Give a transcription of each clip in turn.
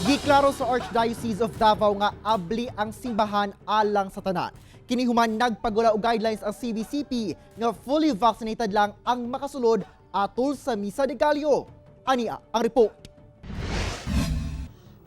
Giklaro sa Archdiocese of Davao nga abli ang simbahan alang sa tanan. Kinihuman nagpagula og guidelines ang CBCP nga fully vaccinated lang ang makasulod atol sa Misa de Gallo. Ania ang report.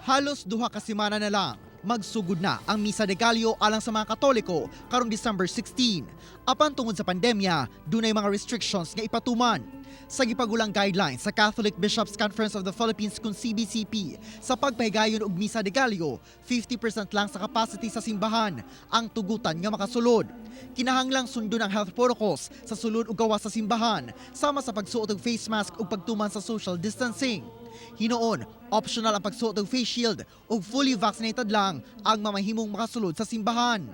Halos duha ka semana na lang magsugod na ang Misa de Gallo alang sa mga Katoliko karong December 16. Apan tungod sa pandemya, dunay mga restrictions nga ipatuman. Sa gipagulang guidelines sa Catholic Bishops' Conference of the Philippines kung CBCP, sa pagpahigayon og Misa de Gallo, 50% lang sa capacity sa simbahan ang tugutan nga makasulod. Kinahanglang sundon ang health protocols sa sulod ug gawas sa simbahan, sama sa pagsuot og face mask ug pagtuman sa social distancing. Hinoon, optional ang pagsuot og face shield ug fully vaccinated lang ang mamahimong makasulod sa simbahan.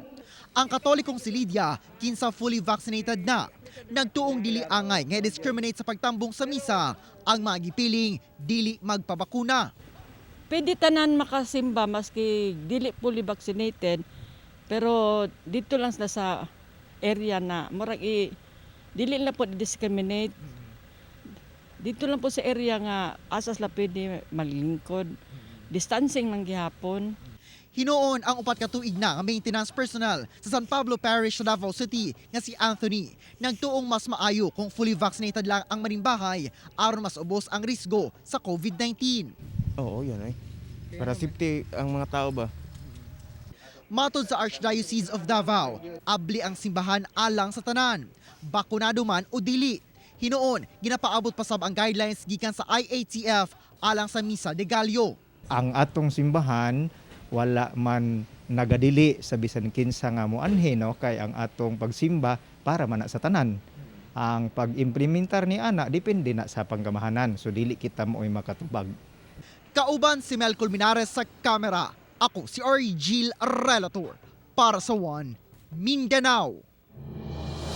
Ang Katolikong si Lydia, kinsa fully vaccinated na, nagtuong dili angay nga discriminate sa pagtambong sa misa ang mga gipiling dili magpabakuna. Pwede tanan makasimba maski dili fully vaccinated, pero dito lang sila sa area na murag dili na po discriminate. Dito lang po sa area nga asas la pwede maglingkod. Distancing lang gihapon. Hinoon ang upat ka tuig na nga maintenance personnel sa San Pablo Parish sa Davao City nga si Anthony. Nagtuong mas maayo kung fully vaccinated lang ang manimbahay aron mas ubos ang risgo sa COVID-19. Oo, yan ay. Para safety ang mga tao ba? Matod sa Archdiocese of Davao, abli ang simbahan alang sa tanan, bakunado man o dili. Hinoon, ginapaabot pa sab ang guidelines gikan sa IATF alang sa Misa de Gallo. Ang atong simbahan wala man nagadili sa bisan kinsa nga moanhi no kay ang atong pagsimba para man na sa tanan. Ang pag-implementar ni ana depende na sa panggamahanan, so dili kita mo'y makatubag. Kauban si Mel Colmenares sa kamera. Ako si Ari Gil Relator para sa One Mindanao.